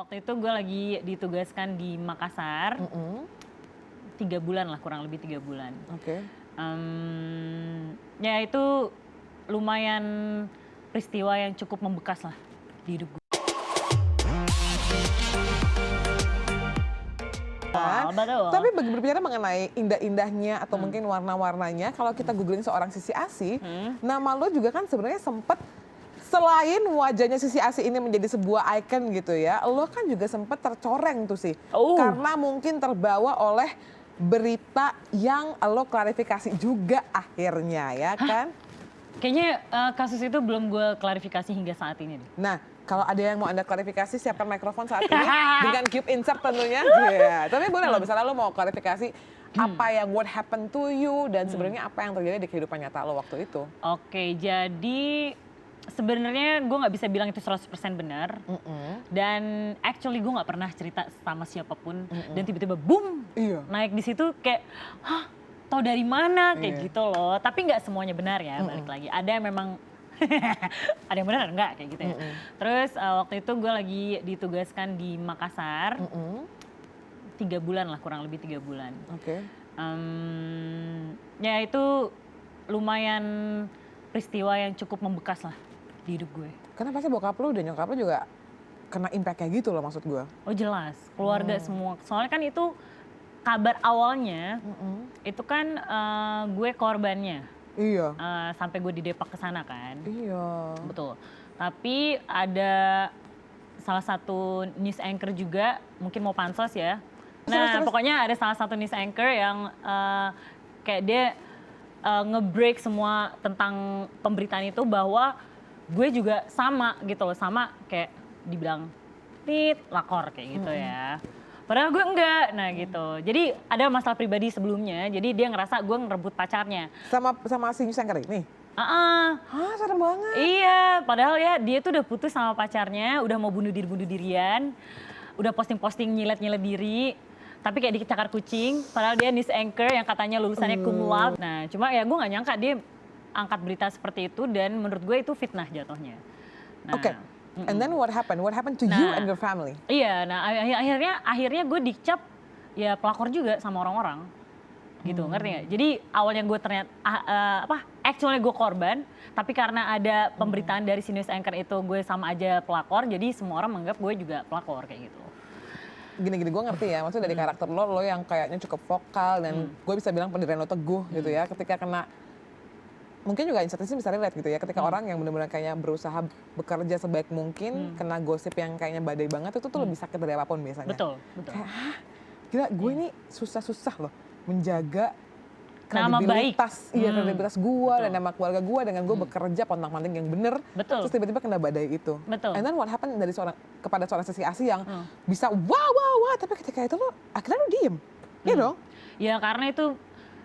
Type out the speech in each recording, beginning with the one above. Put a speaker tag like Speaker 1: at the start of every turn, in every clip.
Speaker 1: waktu itu gue lagi ditugaskan di Makassar. 3 bulan lah, kurang lebih 3 bulan.
Speaker 2: Oke.
Speaker 1: Ya itu lumayan peristiwa yang cukup membekas lah di hidup gue. Betul.
Speaker 2: Tapi berbicara mengenai indah-indahnya atau mungkin warna-warnanya, kalau kita googling seorang Sissy Asih, nama lo juga kan sebenarnya sempet, selain wajahnya Sissy Asih ini menjadi sebuah icon gitu ya, lo kan juga sempet tercoreng tuh sih. Karena mungkin terbawa oleh berita yang lo klarifikasi juga akhirnya ya kan?
Speaker 1: Kayaknya kasus itu belum gue klarifikasi hingga saat ini deh.
Speaker 2: Nah, kalau ada yang mau Anda klarifikasi, siapkan mikrofon saat ini dengan cube insert tentunya. Tapi boleh loh, misalnya lo mau klarifikasi apa yang what happened to you dan sebenarnya apa yang terjadi di kehidupan nyata lo waktu itu.
Speaker 1: Oke, jadi sebenarnya gue nggak bisa bilang itu 100% benar. Dan actually gue nggak pernah cerita sama siapapun. Dan tiba-tiba boom, naik di situ kayak, hah, tau dari mana kayak gitu loh. Tapi nggak semuanya benar ya, balik lagi. Ada yang memang ada yang benar enggak kayak gitu ya. Terus waktu itu gue lagi ditugaskan di Makassar. 3 bulan lah, kurang lebih 3 bulan.
Speaker 2: Oke.
Speaker 1: Ya itu lumayan peristiwa yang cukup membekas lah di hidup gue.
Speaker 2: Karena pasti bokap lo dan nyokap lo juga kena impact kayak gitu loh maksud gue.
Speaker 1: Oh jelas, keluarga semua. Soalnya kan itu kabar awalnya, itu kan gue korbannya.
Speaker 2: Iya.
Speaker 1: Sampai gue didepak ke sana kan.
Speaker 2: Iya.
Speaker 1: Betul. Tapi ada salah satu news anchor juga, mungkin mau pansos ya. Nah, pokoknya ada salah satu news anchor yang kayak dia nge-break semua tentang pemberitaan itu bahwa gue juga sama gitu loh, sama kayak dibilang tit lakor kayak gitu ya. Padahal gue enggak, nah gitu. Jadi ada masalah pribadi sebelumnya, jadi dia ngerasa gue ngerebut pacarnya.
Speaker 2: Sama si news anchor ini?
Speaker 1: Hah,
Speaker 2: serem banget.
Speaker 1: Iya, padahal ya dia tuh udah putus sama pacarnya, udah mau bunuh dirian, udah posting-posting nyilet-nyilet diri, tapi kayak dicakar kucing, padahal dia news anchor yang katanya lulusannya cum laude. Nah, cuma ya gue gak nyangka dia angkat berita seperti itu dan menurut gue itu fitnah jatuhnya. Nah,
Speaker 2: Oke. And then what happened? What happened to you and your family?
Speaker 1: Iya, nah akhirnya gue dicap ya pelakor juga sama orang-orang. Gitu, ngerti gak? Jadi awalnya gue ternyata actually gue korban, tapi karena ada pemberitaan dari si news anchor itu gue sama aja pelakor, jadi semua orang menganggap gue juga pelakor kayak gitu.
Speaker 2: Gini gue ngerti ya, maksudnya dari karakter lo yang kayaknya cukup vokal dan gue bisa bilang pendirian lo teguh gitu ya, ketika kena mungkin juga instansi bisa relate gitu ya, ketika orang yang benar-benar kayaknya berusaha bekerja sebaik mungkin, kena gosip yang kayaknya badai banget, itu tuh lebih sakit dari apapun biasanya.
Speaker 1: Betul.
Speaker 2: Kayak, gila gue ini susah-susah loh menjaga
Speaker 1: nama
Speaker 2: kredibilitas, kredibilitas gue dan nama keluarga gue dengan gue bekerja pontang-panting yang bener. Terus tiba-tiba kena badai itu. And then what happened dari kepada seorang Sissy Asih yang bisa wah, tapi ketika itu lo akhirnya lo diem, iya dong?
Speaker 1: Ya karena itu,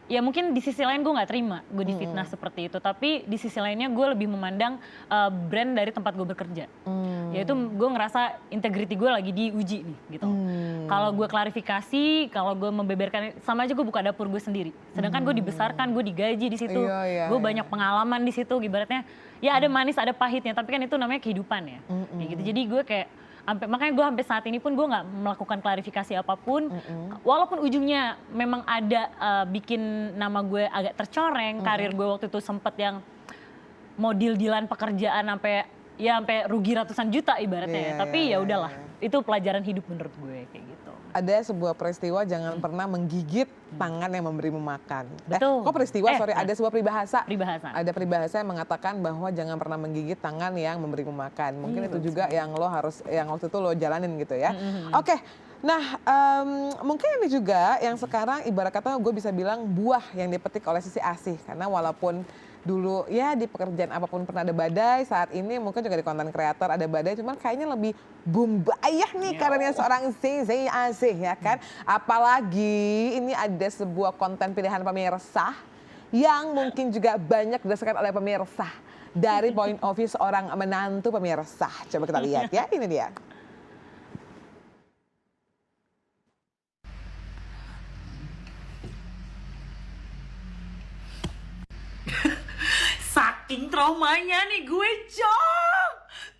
Speaker 1: ya mungkin di sisi lain gue nggak terima gue difitnah seperti itu, tapi di sisi lainnya gue lebih memandang brand dari tempat gue bekerja. Yaitu gue ngerasa integriti gue lagi diuji nih gitu. Kalau gue klarifikasi, kalau gue membeberkan, sama aja gue buka dapur gue sendiri. Sedangkan gue dibesarkan, gue digaji di situ, gue banyak pengalaman di situ. Ibaratnya ya ada manis, ada pahitnya, tapi kan itu namanya kehidupan ya. Kayak gitu. Jadi gue kayak makanya gue sampai saat ini pun gue nggak melakukan klarifikasi apapun, walaupun ujungnya memang ada bikin nama gue agak tercoreng, karir gue waktu itu sempet yang mau deal-dealan pekerjaan sampai rugi ratusan juta ibaratnya, tapi ya udahlah, itu pelajaran hidup menurut gue kayak gitu.
Speaker 2: Ada sebuah peristiwa jangan pernah menggigit tangan yang memberimu makan.
Speaker 1: Betul.
Speaker 2: Kok peristiwa? Ada sebuah peribahasa.
Speaker 1: Ada
Speaker 2: peribahasa yang mengatakan bahwa jangan pernah menggigit tangan yang memberimu makan. Mungkin itu juga yang lo harus, yang waktu itu lo jalanin gitu ya. Oke, nah mungkin ini juga yang sekarang ibarat kata gue bisa bilang buah yang dipetik oleh Sissy Asih. Karena walaupun dulu ya di pekerjaan apapun pernah ada badai, saat ini mungkin juga di konten kreator ada badai, cuman kayaknya lebih boom bayah nih karena seorang Sissy Asih ya kan. Apalagi ini ada sebuah konten pilihan pemirsa yang mungkin juga banyak dirasakan oleh pemirsa dari point of view seorang menantu pemirsa. Coba kita lihat ya, ini dia.
Speaker 1: Saking traumanya nih gue, Jong.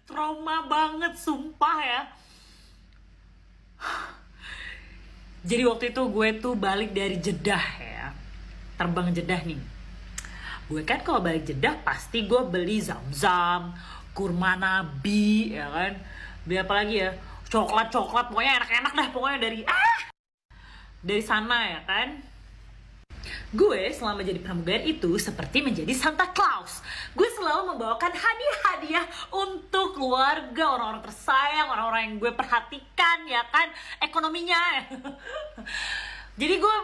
Speaker 1: Trauma banget, sumpah ya. Jadi waktu itu gue tuh balik dari Jeddah ya. Terbang Jeddah nih. Gue kan kalau balik Jeddah pasti gue beli zam-zam, kurma nabi ya kan. Beli apa lagi ya? Coklat-coklat, pokoknya enak-enak dah pokoknya dari sana ya kan. Gue selama jadi pramugari itu seperti menjadi Santa Claus. Gue selalu membawakan hadiah-hadiah untuk keluarga, orang-orang tersayang, orang-orang yang gue perhatikan ya kan, ekonominya. Jadi gue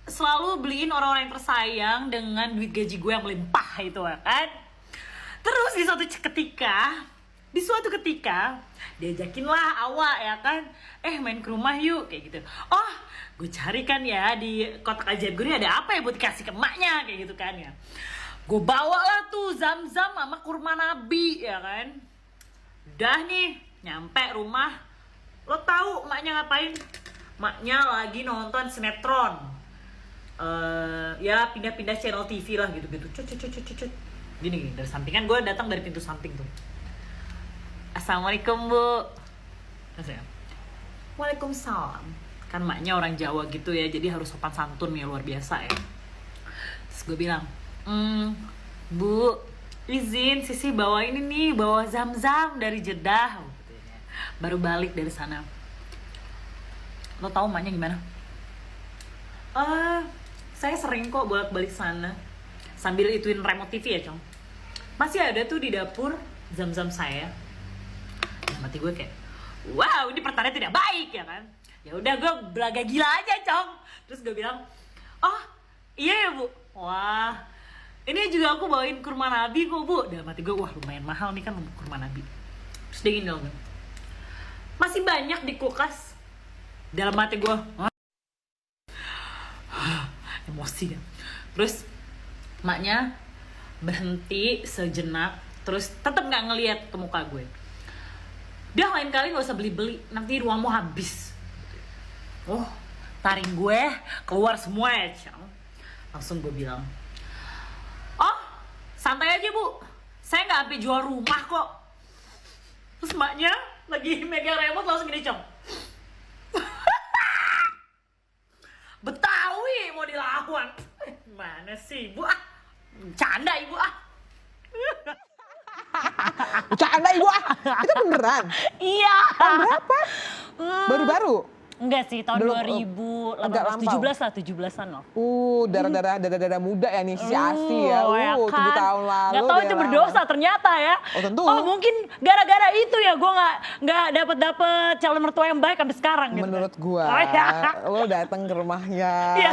Speaker 1: selalu beliin orang-orang yang tersayang dengan duit gaji gue yang melimpah itu ya kan. Terus di suatu ketika diajakinlah awak ya kan, main ke rumah yuk kayak gitu. Oh, gue cari kan ya di kotak ajaib gue ini ada apa ya buat dikasih ke emaknya kayak gitu kan ya. Gue bawa lah tuh zam-zam sama kurma nabi ya kan. Udah nih nyampe rumah, lo tahu emaknya ngapain? Emaknya lagi nonton sinetron. Ya pindah-pindah channel TV lah gitu-gitu. Cut. Gini dari sampingan, gue datang dari pintu samping tuh. Assalamualaikum Bu. Waalaikumsalam. Kan maknya orang Jawa gitu ya, jadi harus sopan santun ya, luar biasa ya. Terus gue bilang, Bu, izin Sisi bawa ini nih, bawa zam-zam dari Jeddah. Baru balik dari sana. Lo tahu maknya gimana? Saya sering kok bolak-balik sana. Sambil ituin remote TV ya, Cong. Masih ada tuh di dapur zam-zam saya. Mati gue kayak, wow ini pertanda tidak baik ya kan. Ya udah gue belaga gila aja Cong. Terus gue bilang, oh iya ya Bu. Wah ini juga aku bawain kurma nabi kok Bu. Dalam hati gue, wah lumayan mahal nih kan kurma nabi. Terus dia gini dong, masih banyak di kulkas. Dalam hati gue, emosi kan. Terus maknya berhenti sejenak, terus tetap nggak ngelihat ke muka gue. Dia lain kali gak usah beli-beli, nanti ruangmu habis. Oh, taring gue keluar semua ya, Cong. Langsung gue bilang, oh santai aja Bu, saya gak sampai jual rumah kok. Terus maknya lagi megang remote langsung gini, Cong. Betawi mau dilawan. Mana sih Ibu ah? Canda Ibu ah.
Speaker 2: Bercanda Ibu ah, itu beneran?
Speaker 1: Iya.
Speaker 2: Tahun berapa? Baru-baru?
Speaker 1: Enggak sih, tahun
Speaker 2: Belum,
Speaker 1: 17-an loh.
Speaker 2: Darah muda ya nih, si Asi ya.
Speaker 1: Ya
Speaker 2: 7
Speaker 1: kan?
Speaker 2: tahun lalu.
Speaker 1: Gak tahu itu berdosa ternyata ya.
Speaker 2: Oh tentu.
Speaker 1: Oh mungkin gara-gara itu ya gue nggak dapet calon mertua yang baik sampai sekarang gitu.
Speaker 2: Menurut gue,
Speaker 1: Oh,
Speaker 2: lo datang ke rumahnya,
Speaker 1: Iya.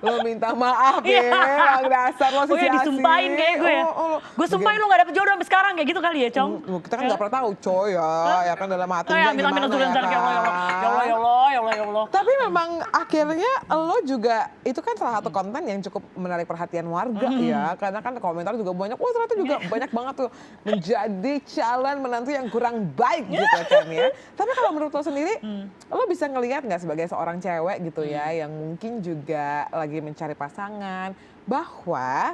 Speaker 2: lo minta maaf ya, bang dasar lo si Asi.
Speaker 1: Disumpahin kayak gue ya. Gue sumpahin lo gak dapet jodoh sampai sekarang kayak gitu kali ya, Cong.
Speaker 2: Kita kan gak pernah tahu coy ya kan dalam hatinya gimana ya
Speaker 1: Allah.
Speaker 2: Tapi memang akhirnya lo juga, itu kan salah satu konten yang cukup menarik perhatian warga ya. Karena kan komentar juga banyak, wah ternyata juga banyak banget tuh menjadi calon menantu yang kurang baik gitu kan ya. Tapi kalau menurut lo sendiri, lo bisa ngelihat gak sebagai seorang cewek gitu ya, yang mungkin juga lagi mencari pasangan, bahwa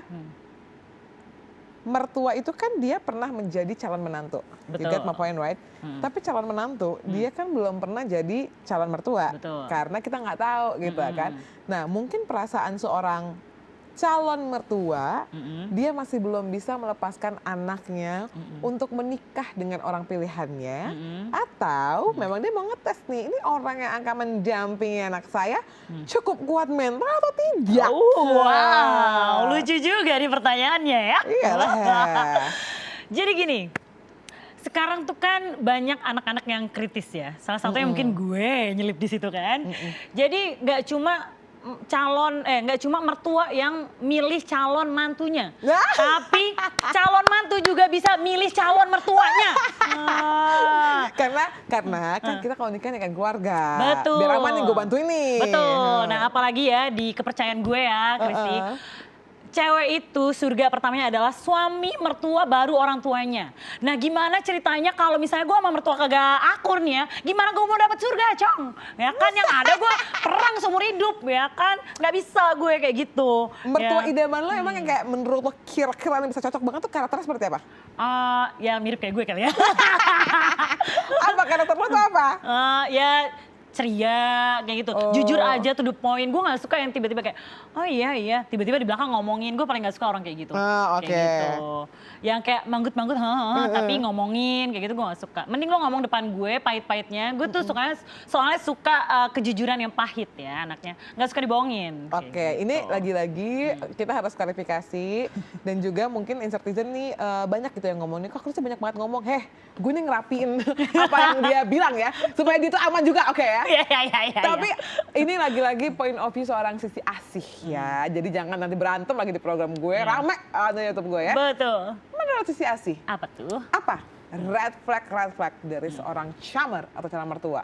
Speaker 2: mertua itu kan dia pernah menjadi calon menantu.
Speaker 1: Betul.
Speaker 2: You get my point, right? Tapi calon menantu, dia kan belum pernah jadi calon mertua.
Speaker 1: Betul.
Speaker 2: Karena kita nggak tahu gitu kan. Nah mungkin perasaan seorang calon mertua, dia masih belum bisa melepaskan anaknya untuk menikah dengan orang pilihannya. Atau memang dia mau ngetes nih, ini orang yang akan mendampingi anak saya cukup kuat mental atau tidak.
Speaker 1: Wow, lucu juga nih pertanyaannya ya.
Speaker 2: Iyalah.
Speaker 1: Jadi gini, sekarang tuh kan banyak anak-anak yang kritis ya. Salah satunya mungkin gue nyelip di situ kan. Jadi nggak cuma mertua yang milih calon mantunya, tapi calon mantu juga bisa milih calon mertuanya.
Speaker 2: Karena kan kita kalau nikah kan keluarga.
Speaker 1: Betul.
Speaker 2: Biar aman nih, gue bantuin nih.
Speaker 1: Betul. Nah apalagi ya di kepercayaan gue ya, Kristi. Cewek itu surga pertamanya adalah suami mertua baru orang tuanya. Nah gimana ceritanya kalau misalnya gue sama mertua kagak akur nih ya, gimana gue mau dapet surga, Cong? Ya kan yang ada gue perang seumur hidup ya kan, nggak bisa gue kayak gitu.
Speaker 2: Mertua
Speaker 1: ya.
Speaker 2: idaman lo emang yang kayak menurut lo kira-kira yang bisa cocok banget tuh karakternya seperti apa?
Speaker 1: Ya mirip kayak gue kali ya.
Speaker 2: Apa karakter lo tuh apa?
Speaker 1: Ya ceria kayak gitu. Jujur aja to the point. Gue gak suka yang tiba-tiba kayak oh iya tiba-tiba di belakang ngomongin. Gue paling gak suka orang kayak gitu.
Speaker 2: Oke.
Speaker 1: Kayak gitu. Yang kayak manggut-manggut tapi ngomongin kayak gitu gue gak suka. Mending lo ngomong depan gue pahit-pahitnya. Gue tuh soalnya suka kejujuran yang pahit ya anaknya. Gak suka dibohongin.
Speaker 2: Oke, ini
Speaker 1: gitu.
Speaker 2: lagi-lagi kita harus klarifikasi dan juga mungkin Insertizen nih banyak gitu yang ngomong nih, kok Chris banyak banget ngomong, gue nih ngerapiin apa yang dia bilang ya, supaya dia tuh aman juga, oke ya?
Speaker 1: Iya.
Speaker 2: Tapi ini lagi-lagi point of view seorang Sissy Asih ya, jadi jangan nanti berantem lagi di program gue, rame ada YouTube gue ya.
Speaker 1: Betul.
Speaker 2: Menurut Sissy Asih,
Speaker 1: Apa tuh?
Speaker 2: apa red flag dari seorang camer atau calon mertua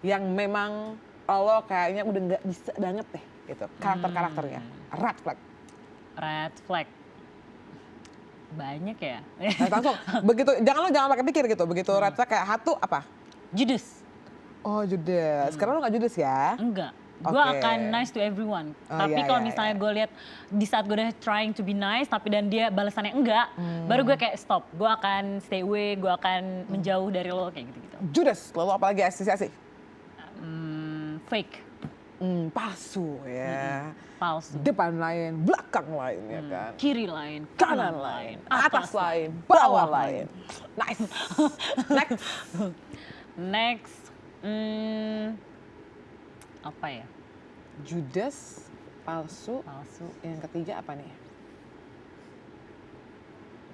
Speaker 2: yang memang lo kayaknya udah nggak bisa banget deh gitu karakternya red flag.
Speaker 1: Red flag. Banyak ya.
Speaker 2: Nah, langsung begitu jangan pakai pikir gitu, begitu red flag kayak hatu apa?
Speaker 1: Judes.
Speaker 2: Oh judes, sekarang lo nggak judes ya?
Speaker 1: Enggak. Gue akan nice to everyone. Tapi kalau misalnya gue lihat di saat gue udah trying to be nice, tapi dan dia balasannya enggak, baru gue kayak stop. Gue akan stay away, gue akan menjauh dari lo kayak gitu-gitu.
Speaker 2: Judes, lalu apalagi asli?
Speaker 1: Fake.
Speaker 2: Palsu ya.
Speaker 1: Palsu.
Speaker 2: Depan lain, belakang lain ya kan.
Speaker 1: Kiri lain,
Speaker 2: Kanan lain, atas lain, bawah lain. Nice.
Speaker 1: Next. Apa ya?
Speaker 2: Judes, palsu.
Speaker 1: Palsu.
Speaker 2: Yang ketiga apa nih?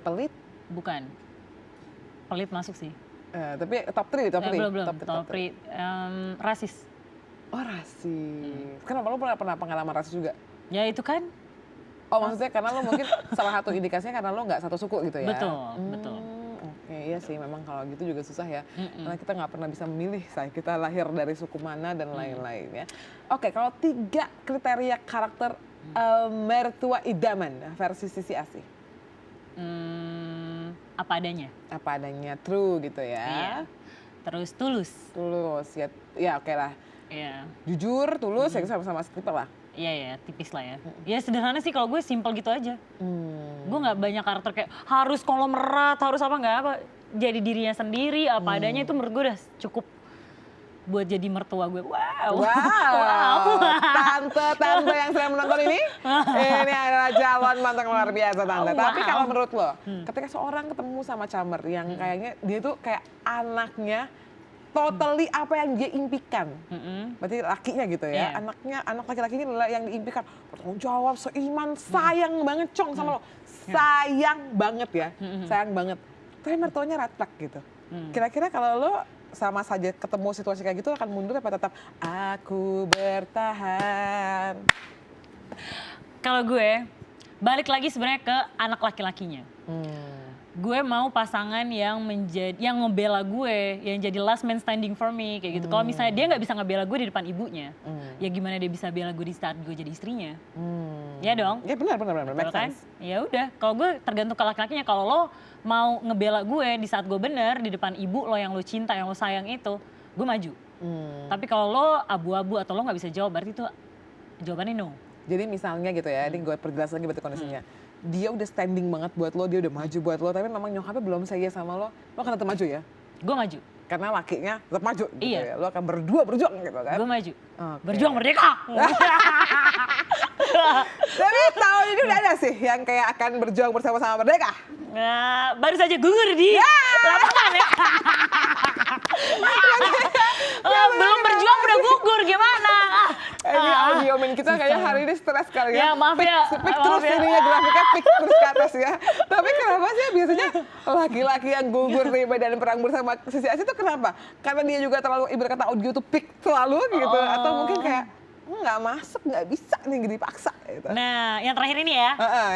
Speaker 2: Pelit?
Speaker 1: Bukan. Pelit masuk sih.
Speaker 2: Tapi top 3,
Speaker 1: Belum. Top 3. Rasis.
Speaker 2: Oh rasis. Kenapa lo pernah pengalaman rasis juga?
Speaker 1: Ya itu kan.
Speaker 2: Oh maksudnya karena lo mungkin salah satu indikasinya karena lo nggak satu suku gitu ya?
Speaker 1: Betul.
Speaker 2: Oke, iya sih memang kalau gitu juga susah ya. Karena kita nggak pernah bisa memilih kita lahir dari suku mana dan lain-lain ya. Oke, kalau 3 kriteria karakter mertua idaman versi Sissy Asih.
Speaker 1: Apa adanya.
Speaker 2: Apa adanya, true gitu ya.
Speaker 1: Iya. Terus tulus.
Speaker 2: Tulus, ya oke lah.
Speaker 1: Iya.
Speaker 2: Jujur, tulus, ya sama-sama skipper lah.
Speaker 1: Iya, tipis lah ya. Ya sederhana sih kalau gue simple gitu aja. Gue nggak banyak karakter kayak harus konglomerat, harus nggak apa. Jadi dirinya sendiri, apa adanya itu menurut gue udah cukup buat jadi mertua gue. Wow.
Speaker 2: Tante yang sedang menonton ini adalah calon mantan luar biasa tante. Tapi kalau menurut lo, ketika seorang ketemu sama camer yang kayaknya dia tuh kayak anaknya, totally apa yang dia impikan. Berarti lakinya gitu ya. Anak laki-lakinya adalah yang diimpikan. Bertanggung jawab, seiman, sayang banget Cong sama lo. Sayang banget ya. Sayang banget. Tapi mertuanya red flag gitu. Kira-kira kalau lo sama saja ketemu situasi kayak gitu akan mundur apa tetap aku bertahan?
Speaker 1: Kalau gue balik lagi sebenarnya ke anak laki-lakinya. Gue mau pasangan yang ngebela gue, yang jadi last man standing for me kayak gitu. Kalau misalnya dia nggak bisa ngebela gue di depan ibunya, ya gimana dia bisa bela gue di saat gue jadi istrinya? Ya dong.
Speaker 2: Ya benar.
Speaker 1: Kan? Ya udah. Kalau gue tergantung ke laki-lakinya. Kalau lo mau ngebela gue di saat gue bener di depan ibu lo yang lo cinta, yang lo sayang itu, gue maju. Tapi kalau lo abu-abu atau lo nggak bisa jawab, berarti itu jawabannya no.
Speaker 2: Jadi misalnya gitu ya, ini gue perjelas lagi berarti kondisinya. Dia udah standing banget buat lo, dia udah maju buat lo, tapi memang nyokapnya belum saya sama lo akan tetap maju ya?
Speaker 1: Gue maju.
Speaker 2: Karena lakinya tetap maju gitu
Speaker 1: iya.
Speaker 2: Ya, lo akan berdua berjuang gitu kan?
Speaker 1: Gue maju. Berjuang merdeka!
Speaker 2: Tapi tahun ini udah ada sih yang kayak akan berjuang bersama-sama merdeka?
Speaker 1: Nah, baru saja gugur di lapangan ya. Belum berjuang udah gugur, gimana?
Speaker 2: Ini audio main kita kayaknya hari ini stres kali ya.
Speaker 1: Ya maaf ya.
Speaker 2: Pik terus ini ya, grafiknya pik terus ke atas ya. Tapi kenapa sih biasanya laki-laki yang gugur di medan perang bersama Sissy Asih itu kenapa? Karena dia juga terlalu ibarat kata audio tuh pik selalu gitu. Atau mungkin kayak nggak masuk, nggak bisa nih dipaksa gitu.
Speaker 1: Nah, yang terakhir ini ya.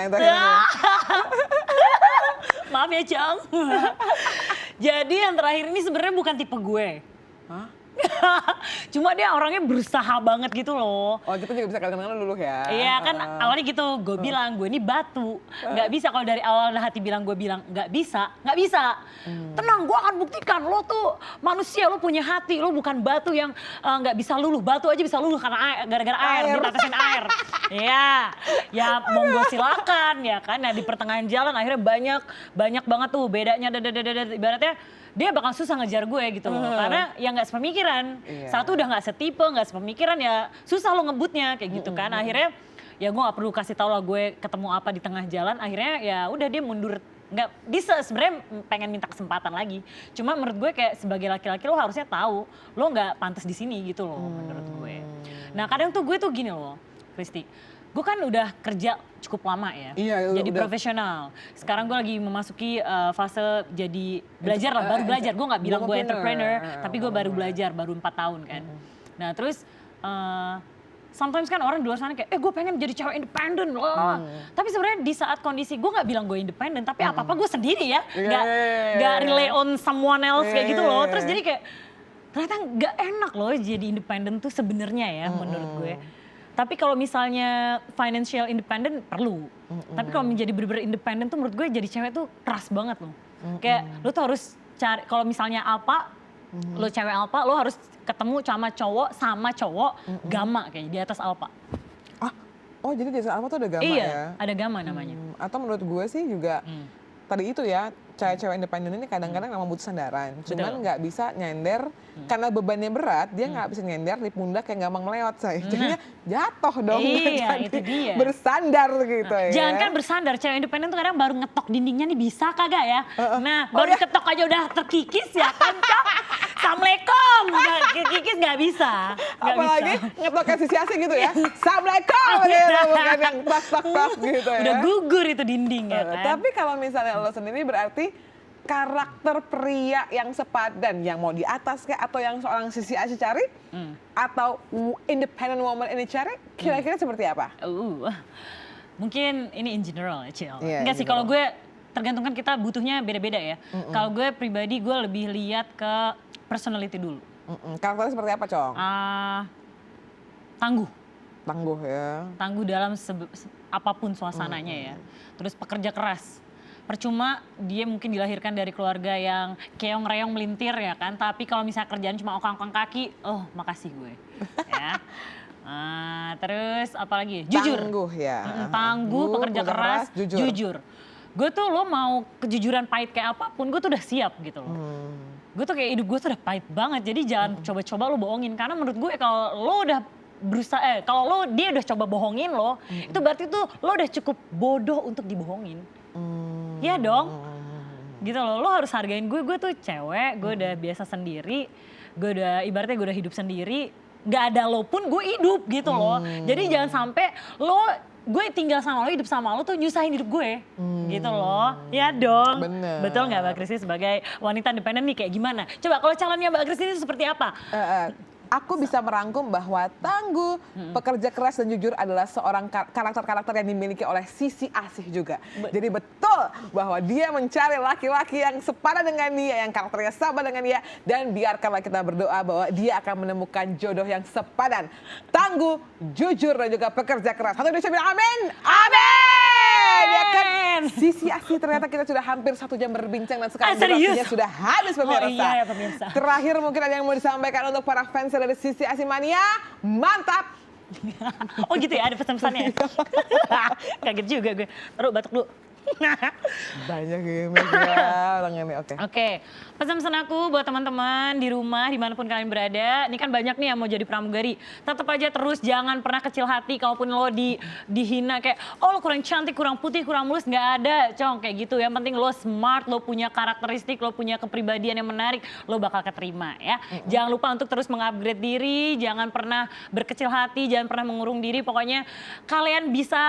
Speaker 2: Yang terakhir ini.
Speaker 1: Maaf ya, Cong. Jadi yang terakhir ini sebenarnya bukan tipe gue.
Speaker 2: Hah?
Speaker 1: Cuma dia orangnya berusaha banget gitu loh.
Speaker 2: Oh kita juga bisa kenal dulu ya.
Speaker 1: Iya kan awalnya gitu, gue bilang gue ini batu. Nggak bisa kalau dari awal hati bilang gue bilang nggak bisa. Tenang, gue akan buktikan lo tuh manusia, lo punya hati, lo bukan batu yang nggak bisa luluh. Batu aja bisa luluh karena gara-gara air, ditetesin air. Iya, ya monggo silakan ya kan. Nah di pertengahan jalan akhirnya banyak banget tuh bedanya. Ibaratnya dia bakal susah ngejar gue gitu loh. Karena ya nggak sepemikiran. Satu udah nggak setipe, nggak sepemikiran, ya susah lo ngebutnya kayak gitu kan. Akhirnya ya gue nggak perlu kasih tau lah gue ketemu apa di tengah jalan. Akhirnya ya udah dia mundur. Nggak bisa, sebenarnya pengen minta kesempatan lagi. Cuma menurut gue kayak sebagai laki-laki lo harusnya tahu lo nggak pantas di sini gitu loh menurut gue. Nah kadang tuh gue tuh gini loh, Christy. Gue kan udah kerja cukup lama ya, jadi profesional. Sekarang gue lagi memasuki fase jadi belajar lah, baru belajar. Gue nggak bilang gue entrepreneur, tapi gue baru belajar, baru 4 tahun kan. Nah terus sometimes kan orang di luar sana kayak, gue pengen jadi cewek independen loh. Tapi sebenarnya di saat kondisi, gue nggak bilang gue independen, tapi apa-apa gue sendiri ya. Nggak rely on someone else kayak gitu loh. Terus jadi kayak, ternyata nggak enak loh jadi independen tuh sebenarnya ya menurut gue. Tapi kalau misalnya financial independent perlu. Tapi kalau menjadi bener-bener independen tuh menurut gue jadi cewek tuh keras banget loh. Kayak lo tuh harus cari, kalau misalnya apa, lo cewek alpha, lo harus ketemu sama cowok gamma kayak di atas alpha.
Speaker 2: Oh jadi di atas alpha tuh ada gamma ya?
Speaker 1: Iya, ada gamma namanya.
Speaker 2: Atau menurut gue sih juga tadi itu ya, cewek-cewek independen ini kadang-kadang memang butuh sandaran. Cuman nggak bisa nyender, karena bebannya berat, dia nggak bisa nyender di pundak yang gampang melewat say. Jadinya jatuh dong.
Speaker 1: Iya, itu dia.
Speaker 2: Bersandar gitu ya.
Speaker 1: Jangan kan bersandar, cewek independen tuh kadang baru ngetok dindingnya nih bisa kagak ya. Nah baru ketok aja udah terkikis ya kan Cok. Assalamualaikum, kikis nggak bisa.
Speaker 2: Apalagi ngetoknya si Asi gitu ya. Assalamualaikum, bukan yang tak gitu ya.
Speaker 1: Udah gugur itu dinding ya kan.
Speaker 2: Tapi kalau misalnya lo sendiri berarti karakter pria yang sepadan, yang mau di atas kayak atau yang seorang Sisi Asi cari, atau independent woman ini cari, kira-kira seperti apa?
Speaker 1: Mungkin ini in general ya Cil. Enggak sih, kalau gue tergantung kan kita butuhnya beda-beda ya. Kalau gue pribadi gue lebih lihat ke personality dulu.
Speaker 2: Karakternya seperti apa, Cong?
Speaker 1: Tangguh.
Speaker 2: Tangguh ya.
Speaker 1: Tangguh dalam apapun suasananya ya. Terus pekerja keras. Percuma dia mungkin dilahirkan dari keluarga yang keong-reong melintir ya kan. Tapi kalau misalnya kerjaan cuma ongkang-ongkang kaki, makasih gue. Ya. Terus apalagi? Jujur.
Speaker 2: Tangguh ya.
Speaker 1: Tangguh, pekerja keras, jujur. Gue tuh lo mau kejujuran pahit kayak apapun, gue tuh udah siap gitu loh. Gue tuh kayak hidup gue tuh udah pahit banget, jadi jangan coba-coba lo bohongin. Karena menurut gue kalau lo udah berusaha, kalau dia udah coba bohongin lo, itu berarti tuh lo udah cukup bodoh untuk dibohongin. Iya dong, gitu loh. Lo harus hargain gue tuh cewek, gue udah biasa sendiri, gue udah ibaratnya gue udah hidup sendiri, gak ada lo pun gue hidup gitu loh. Jadi jangan sampai gue tinggal sama lo, hidup sama lo tuh nyusahin hidup gue, gitu loh. Ya dong.
Speaker 2: Bener.
Speaker 1: Betul nggak Mbak Christy sebagai wanita independen nih kayak gimana? Coba kalau calonnya Mbak Christy itu seperti apa?
Speaker 2: Aku bisa merangkum bahwa tangguh, pekerja keras dan jujur adalah seorang karakter-karakter yang dimiliki oleh Sisi Asih juga. Jadi betul bahwa dia mencari laki-laki yang sepadan dengan dia, yang karakternya sama dengan dia. Dan biarkanlah kita berdoa bahwa dia akan menemukan jodoh yang sepadan. Tangguh, jujur dan juga pekerja keras. Satu Indonesia bilang amin. Amin. Ya kan? Sisi Asih, ternyata kita sudah hampir 1 jam berbincang dan sekarang durasinya sudah habis pemirsa.
Speaker 1: Oh iya ya pemirsa.
Speaker 2: Terakhir mungkin ada yang mau disampaikan untuk para fans dari Sisi Asih Mania. Mantap.
Speaker 1: Oh gitu ya, ada pesan-pesannya. Kaget juga gue. Taruh batuk dulu.
Speaker 2: Banyak ya orang ini.
Speaker 1: Oke. Pesan-pesan aku buat teman-teman di rumah dimanapun kalian berada. Ini kan banyak nih yang mau jadi pramugari. Tetap aja terus jangan pernah kecil hati kalaupun lo dihina kayak lo kurang cantik, kurang putih, kurang mulus. Nggak ada Cong kayak gitu. Yang penting lo smart, lo punya karakteristik, lo punya kepribadian yang menarik, lo bakal keterima ya. Jangan lupa untuk terus mengupgrade diri, jangan pernah berkecil hati, jangan pernah mengurung diri. Pokoknya kalian bisa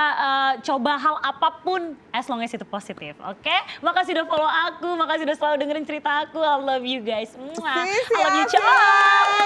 Speaker 1: coba hal apapun as long as itu positif. Oke? Makasih udah follow aku, makasih udah selalu dengerin cerita aku. I love you guys. I love you, Cong.